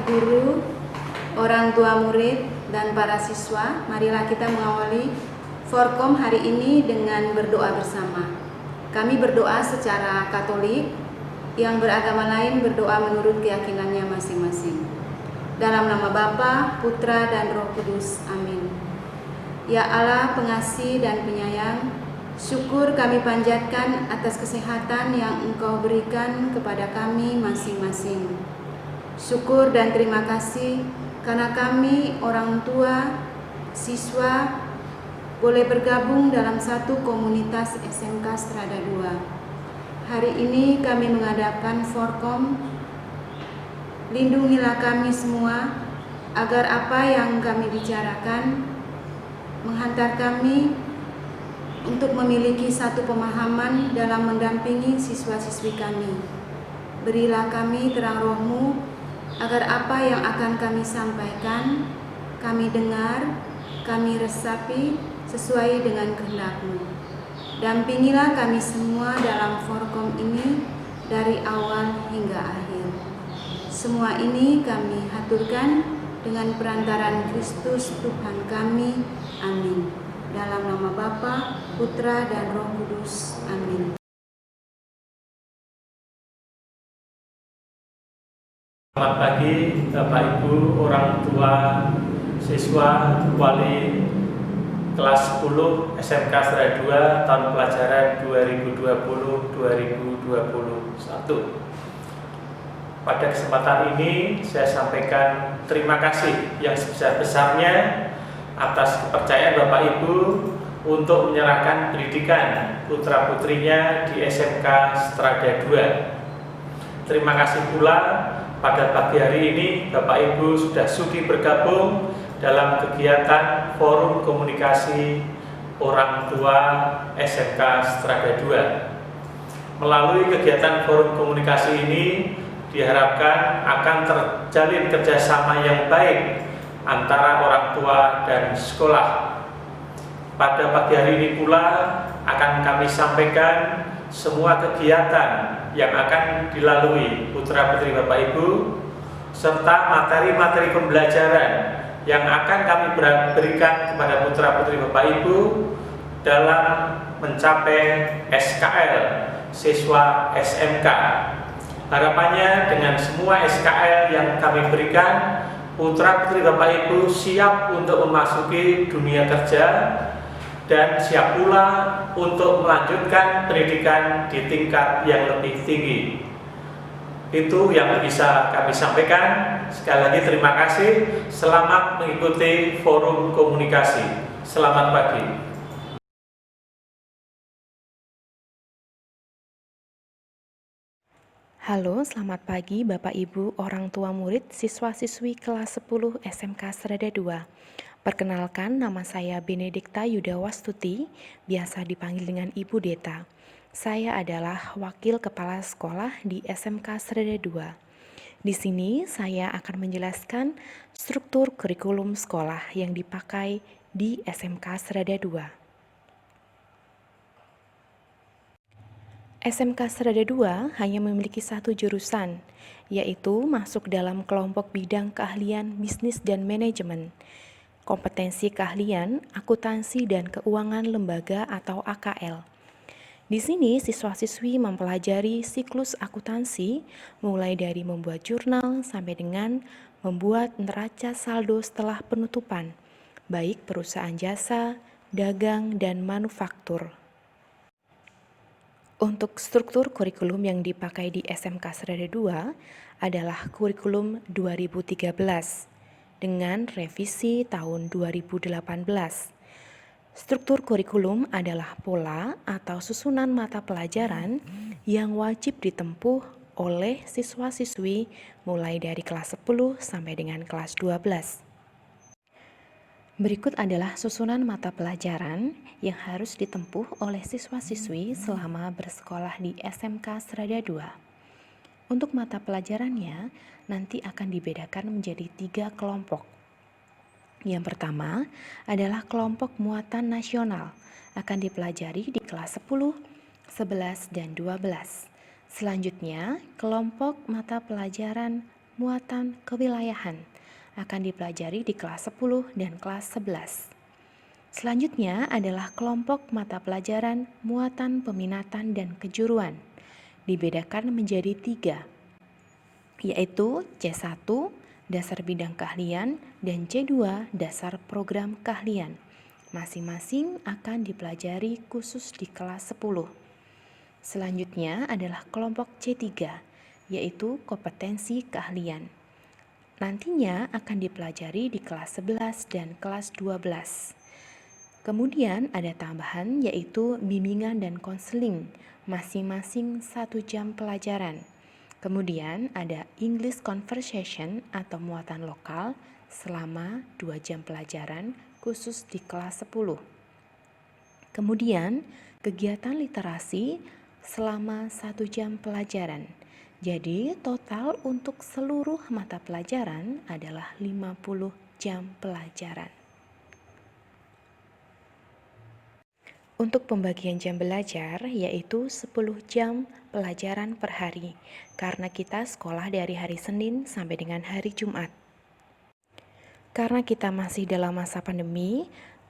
guru, orang tua murid, dan para siswa, marilah kita mengawali Forkom hari ini dengan berdoa bersama. Kami berdoa secara Katolik, yang beragama lain berdoa menurut keyakinannya masing-masing. Dalam nama Bapa, Putra, dan Roh Kudus. Amin. Ya Allah, pengasih dan penyayang, syukur kami panjatkan atas kesehatan yang Engkau berikan kepada kami masing-masing. Syukur dan terima kasih karena kami, orang tua, siswa, boleh bergabung dalam satu komunitas SMK Strada 2. Hari ini kami mengadakan Forkom. Lindungilah kami semua agar apa yang kami bicarakan menghantar kami untuk memiliki satu pemahaman dalam mendampingi siswa-siswi kami. Berilah kami terang Roh-Mu agar apa yang akan kami sampaikan, kami dengar, kami resapi sesuai dengan kehendak-Mu. Dampingilah kami semua dalam Forkom ini dari awal hingga akhir. Semua ini kami haturkan dengan perantaran Kristus Tuhan kami. Amin. Dalam nama Bapa, Putra, dan Roh Kudus. Amin. Selamat pagi Bapak Ibu, orang tua, siswa, wali kelas 10 SMK Strada 2 tahun pelajaran 2020-2021. Pada kesempatan ini saya sampaikan terima kasih yang sebesar-besarnya atas kepercayaan Bapak Ibu untuk menyerahkan pendidikan putra-putrinya di SMK Strada 2. Terima kasih pula pada pagi hari ini Bapak Ibu sudah sudi bergabung dalam kegiatan Forum Komunikasi Orang Tua SMK Strada 2. Melalui kegiatan Forum Komunikasi ini diharapkan akan terjalin kerjasama yang baik antara orang tua dan sekolah. Pada pagi hari ini pula akan kami sampaikan semua kegiatan yang akan dilalui putra-putri Bapak Ibu serta materi-materi pembelajaran yang akan kami berikan kepada putra-putri Bapak Ibu dalam mencapai SKL siswa SMK. Harapannya dengan semua SKL yang kami berikan, putra-putri Bapak Ibu siap untuk memasuki dunia kerja dan siap pula untuk melanjutkan pendidikan di tingkat yang lebih tinggi. Itu yang bisa kami sampaikan. Sekali lagi terima kasih. Selamat mengikuti Forum Komunikasi. Selamat pagi. Halo, selamat pagi Bapak Ibu, orang tua murid, siswa-siswi kelas 10 SMK Strada 2. Perkenalkan, nama saya Benedikta Yudawastuti, biasa dipanggil dengan Ibu Deta. Saya adalah wakil kepala sekolah di SMK Strada 2. Di sini saya akan menjelaskan struktur kurikulum sekolah yang dipakai di SMK Strada 2. SMK Strada 2 hanya memiliki satu jurusan, yaitu masuk dalam kelompok bidang keahlian bisnis dan manajemen, kompetensi keahlian, akuntansi dan keuangan lembaga atau AKL. Di sini siswa-siswi mempelajari siklus akuntansi mulai dari membuat jurnal sampai dengan membuat neraca saldo setelah penutupan, baik perusahaan jasa, dagang, dan manufaktur. Untuk struktur kurikulum yang dipakai di SMK Strada 2 adalah kurikulum 2013 dengan revisi tahun 2018. Struktur kurikulum adalah pola atau susunan mata pelajaran yang wajib ditempuh oleh siswa-siswi mulai dari kelas 10 sampai dengan kelas 12. Berikut adalah susunan mata pelajaran yang harus ditempuh oleh siswa-siswi selama bersekolah di SMK Strada 2. Untuk mata pelajarannya nanti akan dibedakan menjadi 3 kelompok. Yang pertama adalah kelompok muatan nasional, akan dipelajari di kelas 10, 11, dan 12. Selanjutnya, kelompok mata pelajaran muatan kewilayahan, akan dipelajari di kelas 10 dan kelas 11. Selanjutnya adalah kelompok mata pelajaran muatan peminatan dan kejuruan. Dibedakan menjadi 3, yaitu C1, dasar bidang keahlian, dan C2, dasar program keahlian. Masing-masing akan dipelajari khusus di kelas 10. Selanjutnya adalah kelompok C3, yaitu kompetensi keahlian. Nantinya akan dipelajari di kelas 11 dan kelas 12. Kemudian ada tambahan yaitu bimbingan dan konseling, masing-masing 1 jam pelajaran. Kemudian ada English Conversation atau muatan lokal selama 2 jam pelajaran khusus di kelas 10. Kemudian kegiatan literasi selama 1 jam pelajaran. Jadi total untuk seluruh mata pelajaran adalah 50 jam pelajaran. Untuk pembagian jam belajar yaitu 10 jam pelajaran per hari, karena kita sekolah dari hari Senin sampai dengan hari Jumat. Karena kita masih dalam masa pandemi,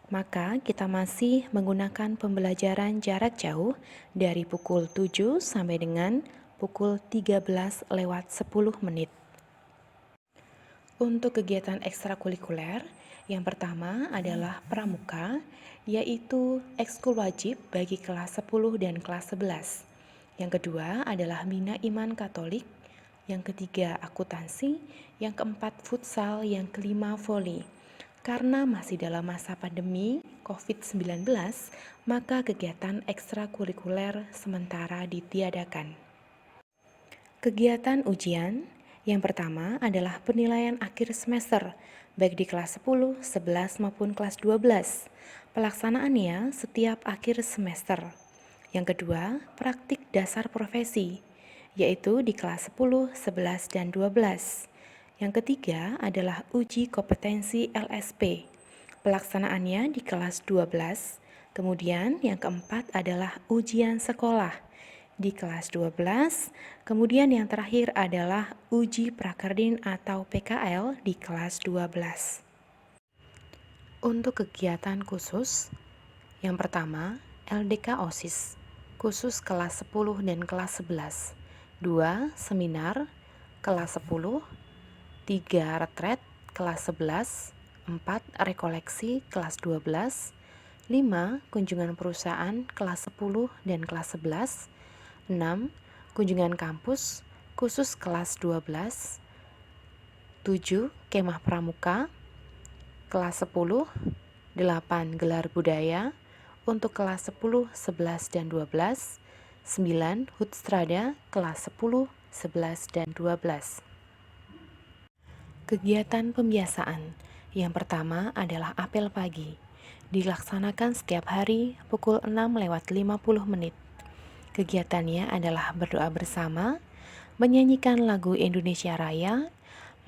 maka kita masih menggunakan pembelajaran jarak jauh dari pukul 7 sampai dengan pukul 13 lewat 10 menit. Untuk kegiatan ekstrakurikuler, yang pertama adalah pramuka, yaitu ekskul wajib bagi kelas 10 dan kelas 11. Yang kedua adalah Bina Iman Katolik, yang ketiga akuntansi, yang keempat futsal, yang kelima voli. Karena masih dalam masa pandemi COVID-19, maka kegiatan ekstrakurikuler sementara ditiadakan. Kegiatan ujian yang pertama adalah penilaian akhir semester, baik di kelas 10, 11 maupun kelas 12. Pelaksanaannya setiap akhir semester. Yang kedua, praktik dasar profesi, yaitu di kelas 10, 11, dan 12. Yang ketiga adalah uji kompetensi LSP. Pelaksanaannya di kelas 12. Kemudian yang keempat adalah ujian sekolah di kelas 12. Kemudian yang terakhir adalah uji prakerdin atau PKL di kelas 12. Untuk kegiatan khusus, yang pertama LDK OSIS, khusus kelas 10 dan kelas 11. 2. Seminar kelas 10. 3. Retret kelas 11. 4. Rekoleksi kelas 12. 5. Kunjungan perusahaan kelas 10 dan kelas 11. 6. Kunjungan kampus khusus kelas 12. 7. Kemah pramuka kelas 10. 8. Gelar budaya untuk kelas 10, 11, dan 12. 9. Hutstrada kelas 10, 11, dan 12. Kegiatan pembiasaan yang pertama adalah apel pagi. Dilaksanakan setiap hari pukul 6:50 menit. Kegiatannya adalah berdoa bersama, menyanyikan lagu Indonesia Raya,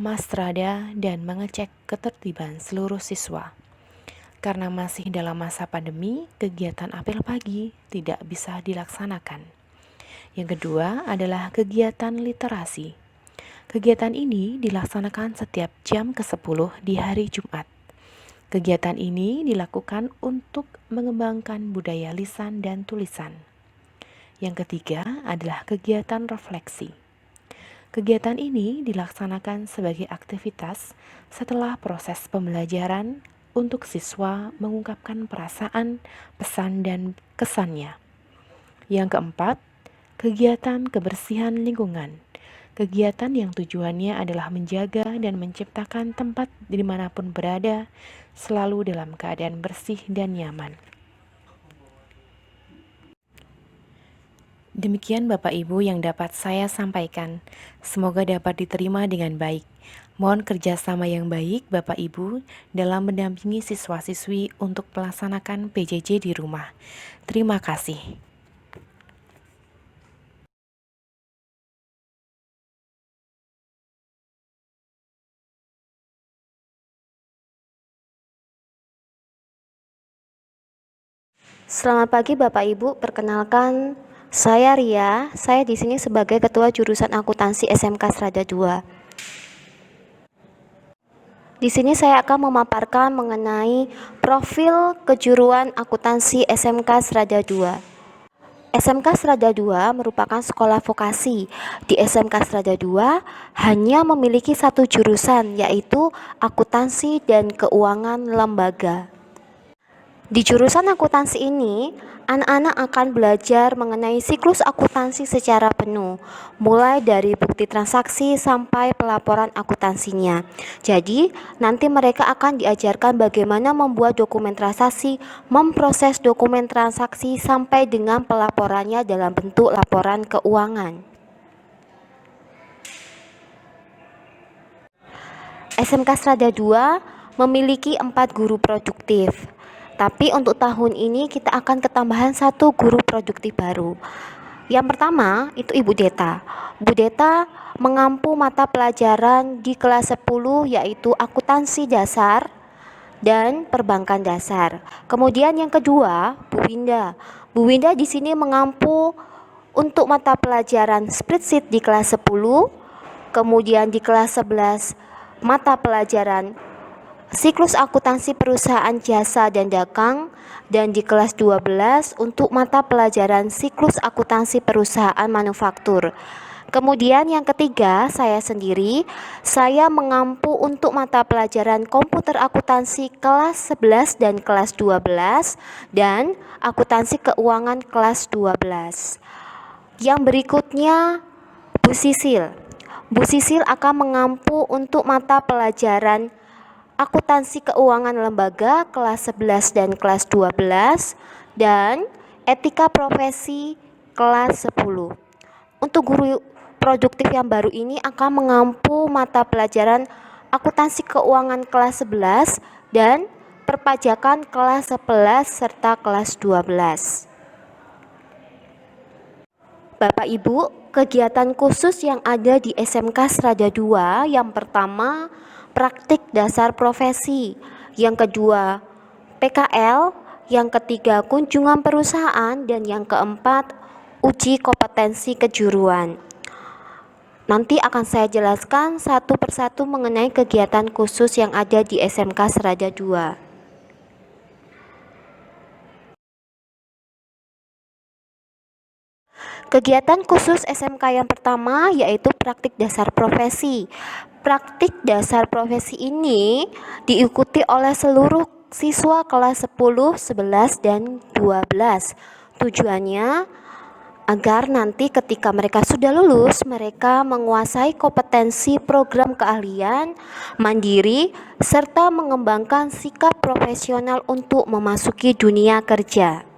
Mastrada, dan mengecek ketertiban seluruh siswa. Karena masih dalam masa pandemi, kegiatan apel pagi tidak bisa dilaksanakan. Yang kedua adalah kegiatan literasi. Kegiatan ini dilaksanakan setiap jam ke-10 di hari Jumat. Kegiatan ini dilakukan untuk mengembangkan budaya lisan dan tulisan. Yang ketiga adalah kegiatan refleksi. Kegiatan ini dilaksanakan sebagai aktivitas setelah proses pembelajaran untuk siswa mengungkapkan perasaan, pesan, dan kesannya. Yang keempat, kegiatan kebersihan lingkungan. Kegiatan yang tujuannya adalah menjaga dan menciptakan tempat dimanapun berada selalu dalam keadaan bersih dan nyaman. Demikian Bapak Ibu yang dapat saya sampaikan. Semoga dapat diterima dengan baik. Mohon kerjasama yang baik Bapak Ibu dalam mendampingi siswa-siswi untuk melaksanakan PJJ di rumah. Terima kasih. Selamat pagi Bapak Ibu, perkenalkan saya Ria. Saya di sini sebagai Ketua Jurusan Akuntansi SMK Strada 2. Di sini saya akan memaparkan mengenai profil kejuruan akuntansi SMK Serada II. SMK Serada II merupakan sekolah vokasi. Di SMK Serada II hanya memiliki satu jurusan, yaitu akuntansi dan keuangan lembaga. Di jurusan akuntansi ini, anak-anak akan belajar mengenai siklus akuntansi secara penuh, mulai dari bukti transaksi sampai pelaporan akuntansinya. Jadi, nanti mereka akan diajarkan bagaimana membuat dokumen transaksi, memproses dokumen transaksi sampai dengan pelaporannya dalam bentuk laporan keuangan. SMK Serada II memiliki 4 guru produktif. Tapi untuk tahun ini kita akan ketambahan 1 guru produktif baru. Yang pertama itu Ibu Deta. Bu Deta mengampu mata pelajaran di kelas 10 yaitu akuntansi dasar dan perbankan dasar. Kemudian yang kedua Bu Winda. Bu Winda di sini mengampu untuk mata pelajaran spreadsheet di kelas 10. Kemudian di kelas 11 mata pelajaran siklus akuntansi perusahaan jasa dan dagang, dan di kelas 12 untuk mata pelajaran siklus akuntansi perusahaan manufaktur. Kemudian yang ketiga, saya sendiri, saya mengampu untuk mata pelajaran komputer akuntansi kelas 11 dan kelas 12 dan akuntansi keuangan kelas 12. Yang berikutnya Bu Sisil. Bu Sisil akan mengampu untuk mata pelajaran akuntansi keuangan lembaga kelas 11 dan kelas 12 dan etika profesi kelas 10. Untuk guru produktif yang baru ini akan mengampu mata pelajaran akuntansi keuangan kelas 11 dan perpajakan kelas 11 serta kelas 12. Bapak Ibu, kegiatan khusus yang ada di SMK Serada II yang pertama praktik dasar profesi, yang kedua PKL, yang ketiga kunjungan perusahaan, dan yang keempat uji kompetensi kejuruan. Nanti akan saya jelaskan satu persatu mengenai kegiatan khusus yang ada di SMK Serada II. Kegiatan khusus SMK yang pertama yaitu praktik dasar profesi. Praktik dasar profesi ini diikuti oleh seluruh siswa kelas 10, 11, dan 12. Tujuannya agar nanti ketika mereka sudah lulus, mereka menguasai kompetensi program keahlian, mandiri, serta mengembangkan sikap profesional untuk memasuki dunia kerja.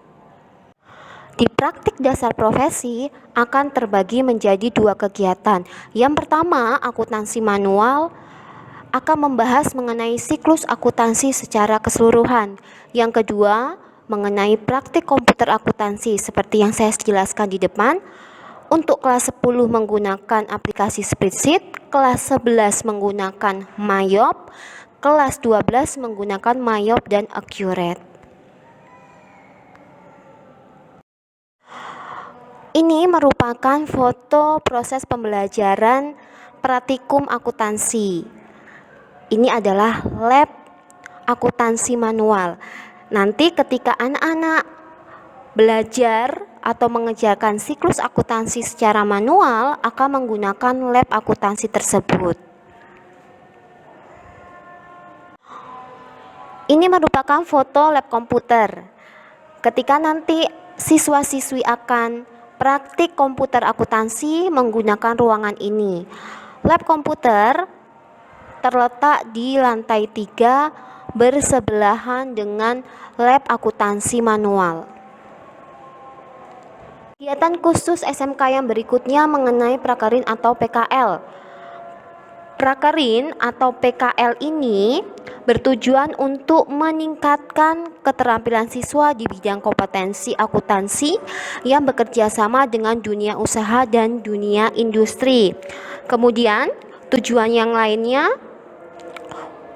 Di praktik dasar profesi akan terbagi menjadi 2 kegiatan. Yang pertama, akuntansi manual akan membahas mengenai siklus akuntansi secara keseluruhan. Yang kedua, mengenai praktik komputer akuntansi seperti yang saya jelaskan di depan. Untuk kelas 10 menggunakan aplikasi spreadsheet, kelas 11 menggunakan Mayop, kelas 12 menggunakan Mayop dan Accurate. Ini merupakan foto proses pembelajaran praktikum akuntansi. Ini adalah lab akuntansi manual. Nanti ketika anak-anak belajar atau mengerjakan siklus akuntansi secara manual akan menggunakan lab akuntansi tersebut. Ini merupakan foto lab komputer. Ketika nanti siswa-siswi akan praktik komputer akuntansi menggunakan ruangan ini. Lab komputer terletak di lantai 3 bersebelahan dengan lab akuntansi manual. Kegiatan khusus SMK yang berikutnya mengenai prakerin atau PKL. Prakerin atau PKL ini bertujuan untuk meningkatkan keterampilan siswa di bidang kompetensi akuntansi yang bekerja sama dengan dunia usaha dan dunia industri. Kemudian, tujuan yang lainnya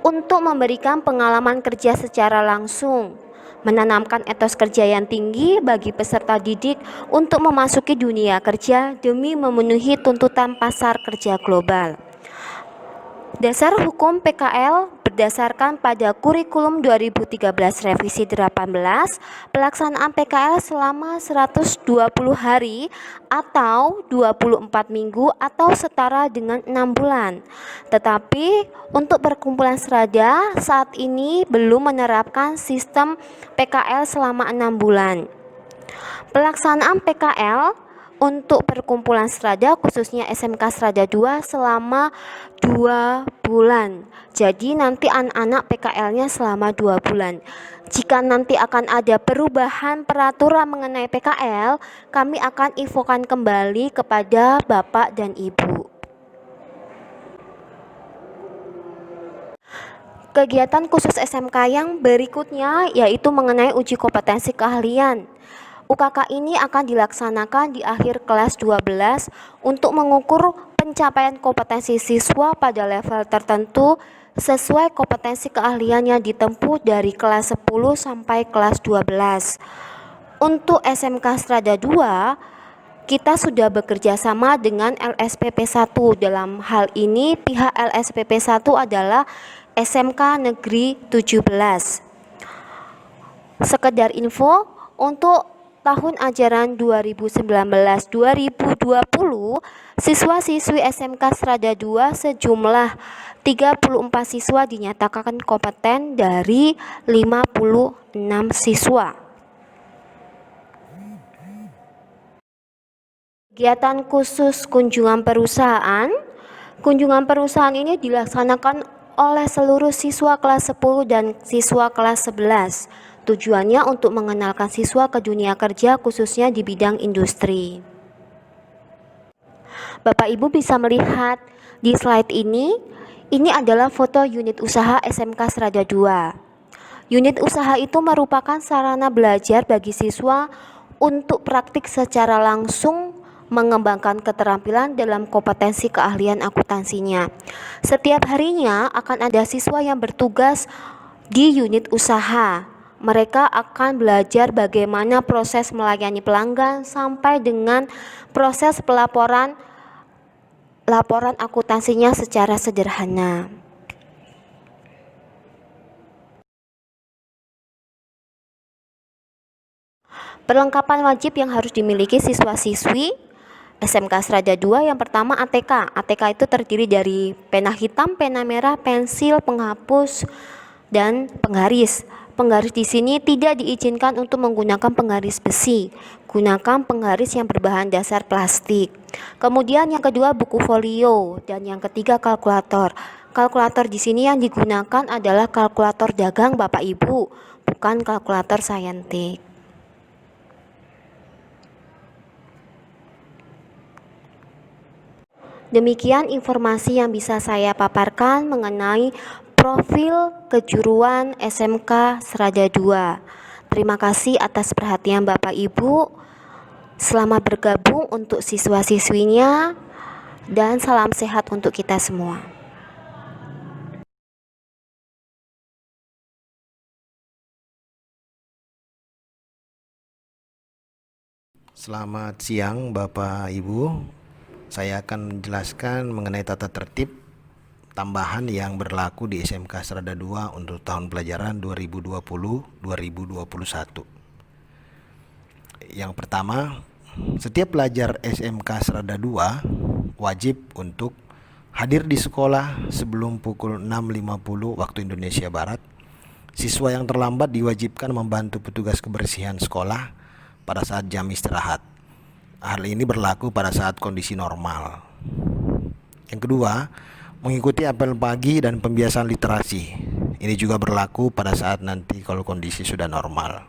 untuk memberikan pengalaman kerja secara langsung, menanamkan etos kerja yang tinggi bagi peserta didik untuk memasuki dunia kerja demi memenuhi tuntutan pasar kerja global. Dasar hukum PKL berdasarkan pada kurikulum 2013 revisi 18, pelaksanaan PKL selama 120 hari atau 24 minggu atau setara dengan 6 bulan. Tetapi untuk perkumpulan serada saat ini belum menerapkan sistem PKL selama 6 bulan. Pelaksanaan PKL untuk perkumpulan serada khususnya SMK Serada 2 selama 2 bulan. Jadi nanti anak-anak PKL-nya selama 2 bulan. Jika nanti akan ada perubahan peraturan mengenai PKL, kami akan infokan kembali kepada Bapak dan Ibu. Kegiatan khusus SMK yang berikutnya yaitu mengenai uji kompetensi keahlian. UKK ini akan dilaksanakan di akhir kelas 12 untuk mengukur pencapaian kompetensi siswa pada level tertentu sesuai kompetensi keahlian yang ditempuh dari kelas 10 sampai kelas 12. Untuk SMK Serada 2, kita sudah bekerja sama dengan LSPP 1. Dalam hal ini pihak LSPP 1 adalah SMK Negeri 17. Sekedar info, untuk tahun ajaran 2019-2020, siswa-siswi SMK Serada 2 sejumlah 34 siswa dinyatakan kompeten dari 56 siswa. Kegiatan khusus kunjungan perusahaan. Kunjungan perusahaan ini dilaksanakan oleh seluruh siswa kelas 10 dan siswa kelas 11. Tujuannya untuk mengenalkan siswa ke dunia kerja khususnya di bidang industri. Bapak Ibu bisa melihat di slide ini adalah foto unit usaha SMK Serada 2. Unit usaha itu merupakan sarana belajar bagi siswa untuk praktik secara langsung mengembangkan keterampilan dalam kompetensi keahlian akuntansinya. Setiap harinya akan ada siswa yang bertugas di unit usaha. Mereka akan belajar bagaimana proses melayani pelanggan sampai dengan proses laporan akuntansinya secara sederhana. Perlengkapan wajib yang harus dimiliki siswa-siswi SMK Serada 2, yang pertama ATK. ATK itu terdiri dari pena hitam, pena merah, pensil, penghapus, dan penggaris. Penggaris di sini tidak diizinkan untuk menggunakan penggaris besi. Gunakan penggaris yang berbahan dasar plastik. Kemudian yang kedua buku folio dan yang ketiga kalkulator. Kalkulator di sini yang digunakan adalah kalkulator dagang Bapak Ibu, bukan kalkulator saintik. Demikian informasi yang bisa saya paparkan mengenai profil kejuruan SMK Serada 2. Terima kasih atas perhatian Bapak Ibu. Selamat bergabung untuk siswa-siswinya dan salam sehat untuk kita semua. Selamat siang Bapak Ibu. Saya akan menjelaskan mengenai tata tertib tambahan yang berlaku di SMK Serada 2 untuk tahun pelajaran 2020-2021. Yang pertama, setiap pelajar SMK Serada 2 wajib untuk hadir di sekolah sebelum pukul 6.50 waktu Indonesia Barat. Siswa yang terlambat diwajibkan membantu petugas kebersihan sekolah pada saat jam istirahat. Hal ini berlaku pada saat kondisi normal. Yang kedua, mengikuti apel pagi dan pembiasaan literasi. Ini juga berlaku pada saat nanti kalau kondisi sudah normal.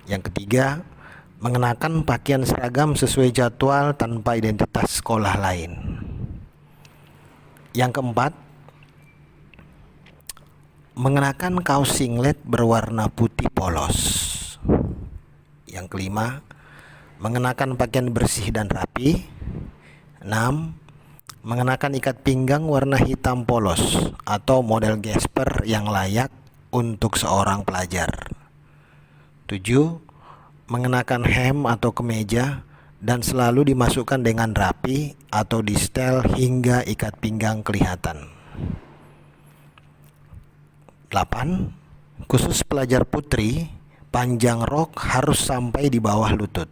Yang ketiga, mengenakan pakaian seragam sesuai jadwal tanpa identitas sekolah lain. Yang keempat, mengenakan kaos singlet berwarna putih polos. Yang kelima, mengenakan pakaian bersih dan rapi. 6. Mengenakan ikat pinggang warna hitam polos atau model gesper yang layak untuk seorang pelajar. 7. Mengenakan hem atau kemeja dan selalu dimasukkan dengan rapi atau di setel hingga ikat pinggang kelihatan. 8. Khusus pelajar putri, panjang rok harus sampai di bawah lutut.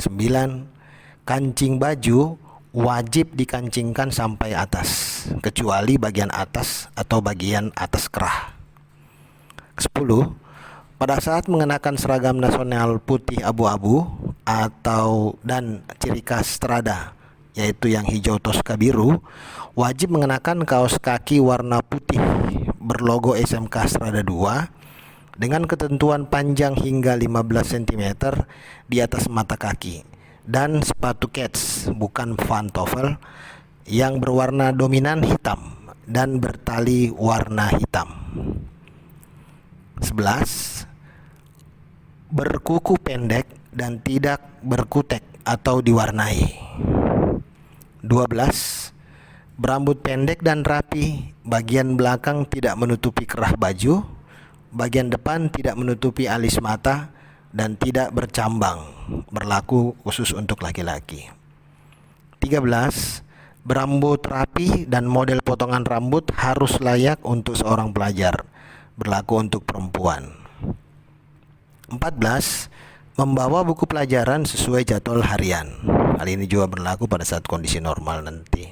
9. Kancing baju wajib dikancingkan sampai atas, kecuali bagian atas atau bagian atas kerah. 10. Pada saat mengenakan seragam nasional putih abu-abu dan ciri khas Strada, yaitu yang hijau toska biru, wajib mengenakan kaos kaki warna putih berlogo SMK Strada 2 dengan ketentuan panjang hingga 15 cm di atas mata kaki, dan sepatu kets bukan pantofel yang berwarna dominan hitam dan bertali warna hitam. 11. Berkuku pendek dan tidak berkutek atau diwarnai. 12. Berambut pendek dan rapi, bagian belakang tidak menutupi kerah baju, bagian depan tidak menutupi alis mata, dan tidak bercambang, berlaku khusus untuk laki-laki. 13. Berambut rapi dan model potongan rambut harus layak untuk seorang pelajar, berlaku untuk perempuan. 14. Membawa buku pelajaran sesuai jadwal harian. Hal ini juga berlaku pada saat kondisi normal nanti.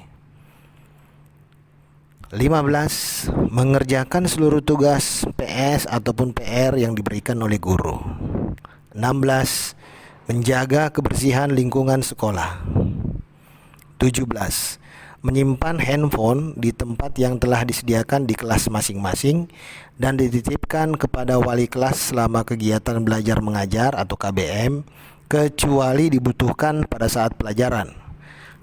15. Mengerjakan seluruh tugas PS ataupun PR yang diberikan oleh guru. 16. Menjaga kebersihan lingkungan sekolah. 17. Menyimpan handphone di tempat yang telah disediakan di kelas masing-masing dan dititipkan kepada wali kelas selama kegiatan belajar mengajar atau KBM, kecuali dibutuhkan pada saat pelajaran.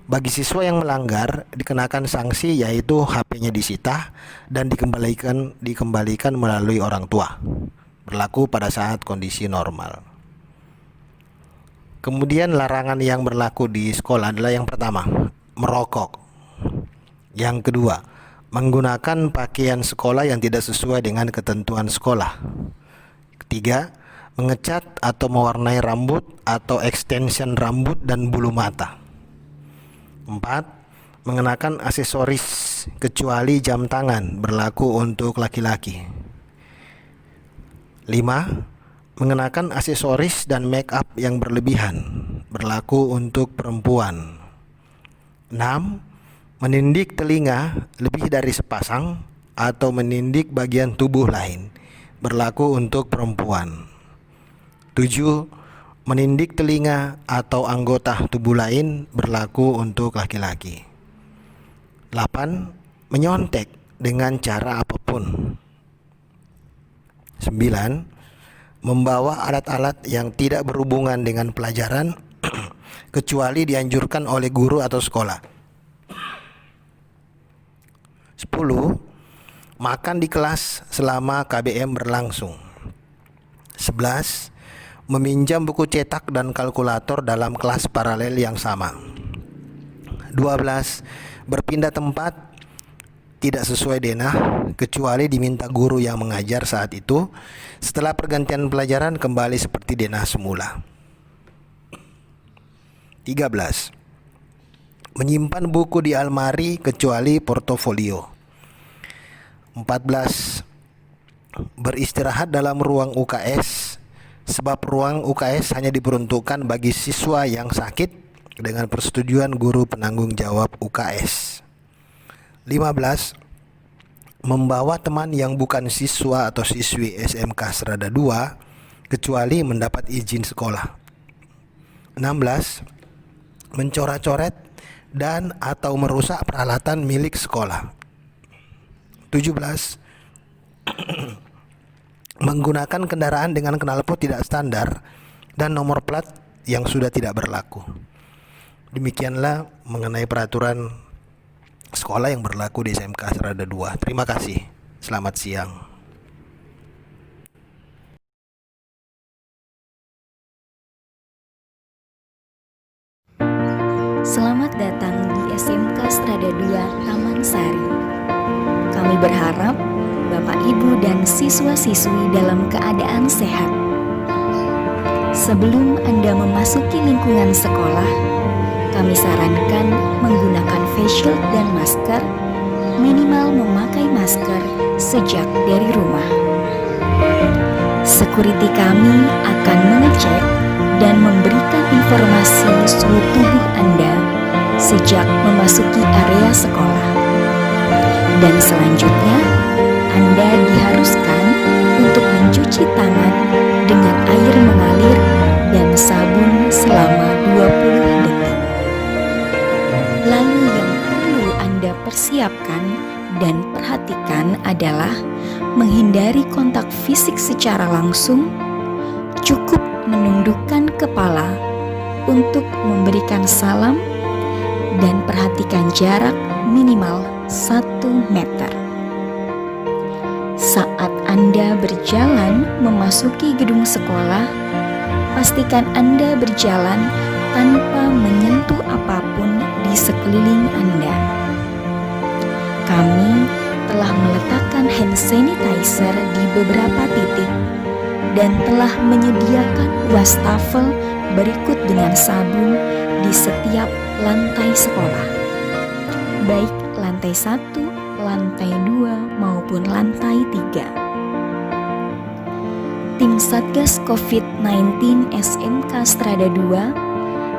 Bagi siswa yang melanggar dikenakan sanksi, yaitu HP-nya disita dan dikembalikan melalui orang tua, berlaku pada saat kondisi normal. Kemudian larangan yang berlaku di sekolah adalah yang pertama, merokok. Yang kedua, menggunakan pakaian sekolah yang tidak sesuai dengan ketentuan sekolah. Ketiga, mengecat atau mewarnai rambut atau extension rambut dan bulu mata. 4. Mengenakan aksesoris kecuali jam tangan, berlaku untuk laki-laki. 5. Mengenakan aksesoris dan make up yang berlebihan, berlaku untuk perempuan. 6. Menindik telinga lebih dari sepasang atau menindik bagian tubuh lain, berlaku untuk perempuan. 7. Menindik telinga atau anggota tubuh lain, berlaku untuk laki-laki. 8. Menyontek dengan cara apapun. 9. Membawa alat-alat yang tidak berhubungan dengan pelajaran kecuali dianjurkan oleh guru atau sekolah. 10. Makan di kelas selama KBM berlangsung. 11. Meminjam buku cetak dan kalkulator dalam kelas paralel yang sama. 12. Berpindah tempat tidak sesuai denah kecuali diminta guru yang mengajar saat itu. Setelah pergantian pelajaran kembali seperti denah semula. 13. Menyimpan buku di almari kecuali portofolio. 14. Beristirahat dalam ruang UKS, sebab ruang UKS hanya diperuntukkan bagi siswa yang sakit dengan persetujuan guru penanggung jawab UKS. 15. Membawa teman yang bukan siswa atau siswi SMK Strada 2 kecuali mendapat izin sekolah. 16. Mencoret-coret dan atau merusak peralatan milik sekolah. 17. Menggunakan kendaraan dengan knalpot tidak standar dan nomor plat yang sudah tidak berlaku. Demikianlah mengenai peraturan sekolah yang berlaku di SMK Strada 2. Terima kasih. Selamat siang. Selamat datang di SMK Strada 2 Taman Sari. Kami berharap Bapak, Ibu, dan siswa-siswi dalam keadaan sehat. Sebelum Anda memasuki lingkungan sekolah, kami sarankan menggunakan face shield dan masker, minimal memakai masker sejak dari rumah. Security kami akan mengecek dan memberikan informasi suhu tubuh Anda sejak memasuki area sekolah. Dan selanjutnya, Anda diharuskan untuk mencuci tangan dengan air mengalir dan sabun selama 20 detik. Lalu yang perlu Anda persiapkan dan perhatikan adalah menghindari kontak fisik secara langsung, cukup menundukkan kepala untuk memberikan salam, dan perhatikan jarak minimal 1 meter. Saat Anda berjalan memasuki gedung sekolah, pastikan Anda berjalan tanpa menyentuh apapun di sekeliling Anda. Kami telah meletakkan hand sanitizer di beberapa titik dan telah menyediakan wastafel berikut dengan sabun di setiap lantai sekolah, baik lantai 1, lantai 2, maupun lantai 3. Tim Satgas COVID-19 SMK Strada 2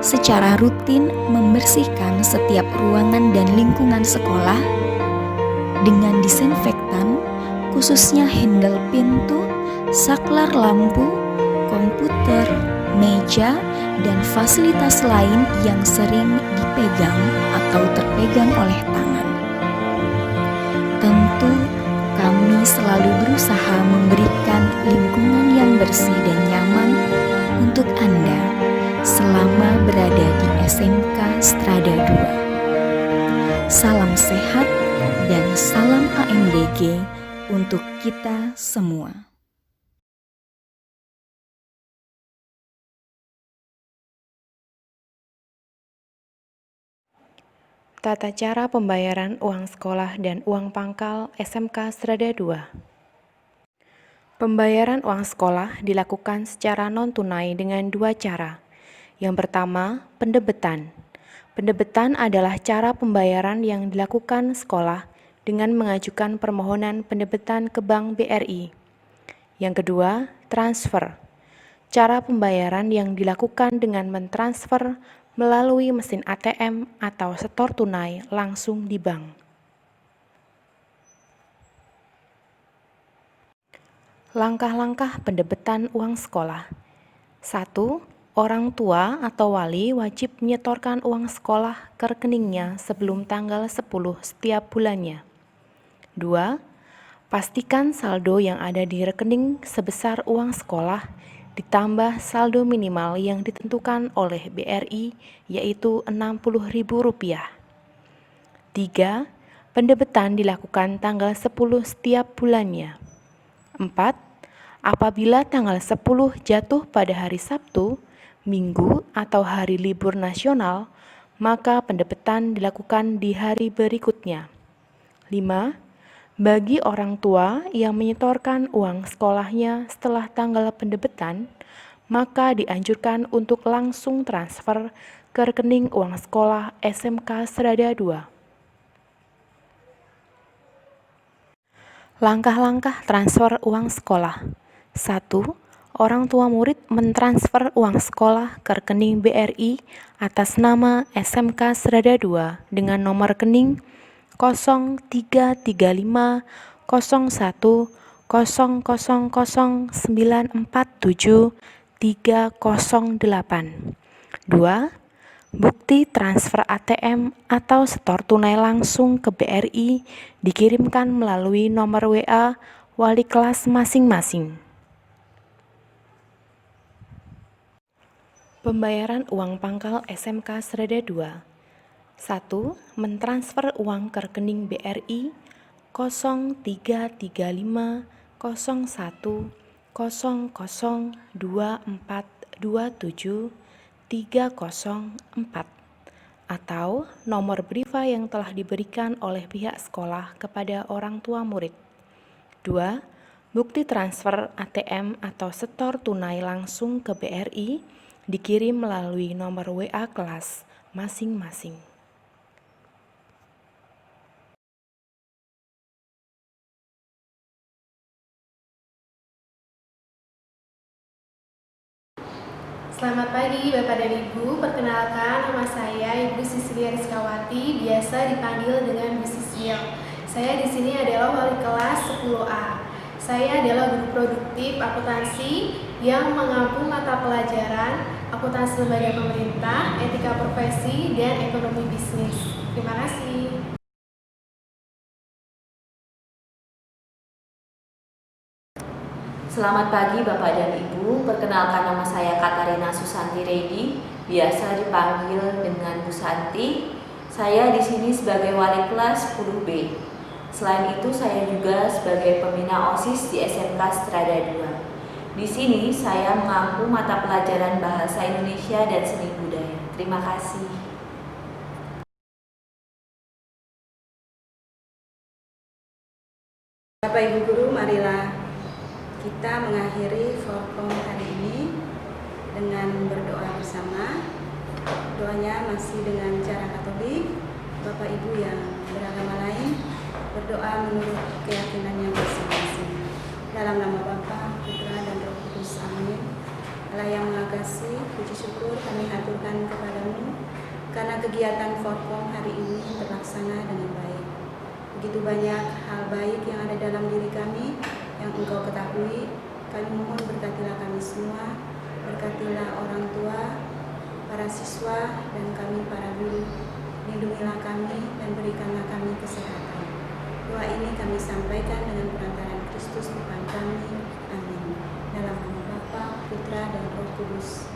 secara rutin membersihkan setiap ruangan dan lingkungan sekolah dengan disinfektan, khususnya handle pintu, saklar lampu, komputer, meja, dan fasilitas lain yang sering dipegang atau terpegang oleh tangan. Tentu, kami selalu berusaha memberikan lingkungan yang bersih dan nyaman untuk Anda selama berada di SMK Strada 2. Salam sehat dan salam AMDG untuk kita semua. Tata cara pembayaran uang sekolah dan uang pangkal SMK Strada 2. Pembayaran uang sekolah dilakukan secara non-tunai dengan 2 cara. Yang pertama, pendebetan. Pendebetan adalah cara pembayaran yang dilakukan sekolah dengan mengajukan permohonan pendebetan ke Bank BRI. Yang kedua, transfer. Cara pembayaran yang dilakukan dengan mentransfer melalui mesin ATM atau setor tunai langsung di bank. Langkah-langkah pendebetan uang sekolah. 1. Orang tua atau wali wajib menyetorkan uang sekolah ke rekeningnya sebelum tanggal 10 setiap bulannya. 2. Pastikan saldo yang ada di rekening sebesar uang sekolah ditambah saldo minimal yang ditentukan oleh BRI, yaitu Rp60.000. 3. Pendebetan dilakukan tanggal 10 setiap bulannya. 4. Apabila tanggal 10 jatuh pada hari Sabtu, Minggu, atau hari libur nasional, maka pendebetan dilakukan di hari berikutnya. 5. Bagi orang tua yang menyetorkan uang sekolahnya setelah tanggal pendebetan, maka dianjurkan untuk langsung transfer ke rekening uang sekolah SMK Strada 2. Langkah-langkah transfer uang sekolah. 1. Orang tua murid mentransfer uang sekolah ke rekening BRI atas nama SMK Strada 2 dengan nomor rekening 03350009473008. 2. Bukti transfer ATM atau setor tunai langsung ke BRI dikirimkan melalui nomor WA wali kelas masing-masing. Pembayaran uang pangkal SMK Strada 2. 1. Mentransfer uang ke rekening BRI 03350024273004 atau nomor briva yang telah diberikan oleh pihak sekolah kepada orang tua murid. 2. Bukti transfer ATM atau setor tunai langsung ke BRI dikirim melalui nomor WA kelas masing-masing. Selamat pagi Bapak dan Ibu, perkenalkan nama saya Ibu Sisilia Rizkawati, biasa dipanggil dengan Bu Sisil. Saya di sini adalah wali kelas 10A. Saya adalah guru produktif akuntansi yang mengampu mata pelajaran akuntansi lembaga pemerintah, etika profesi, dan ekonomi bisnis. Terima kasih. Selamat pagi Bapak dan Ibu, perkenalkan nama saya Katarina Susanti Redi, biasa dipanggil dengan Bu Santi. Saya di sini sebagai wali kelas 10B. Selain itu saya juga sebagai pembina OSIS di SMK Strada 2. Di sini saya mengampu mata pelajaran Bahasa Indonesia dan Seni Budaya. Terima kasih. Bapak Ibu Guru, marilah kita mengakhiri Forkom hari ini dengan berdoa bersama. Doanya masih dengan cara Katolik. Bapak Ibu yang beragama lain berdoa menurut keyakinannya masing-masing. Dalam nama Bapa, Putra, dan Roh Kudus. Amin. Allah yang Maha Kasih, puji syukur kami haturkan kepadamu karena kegiatan Forkom hari ini terlaksana dengan baik. Begitu banyak hal baik yang ada dalam diri kami yang Engkau ketahui. Kami mohon berkatilah kami semua, berkatilah orang tua, para siswa, dan kami para guru. Lindungilah kami dan berikanlah kami kesehatan. Doa ini kami sampaikan dengan perantaraan Kristus Tuhan kami. Amin. Dalam nama Bapa, Putra, dan Roh Kudus.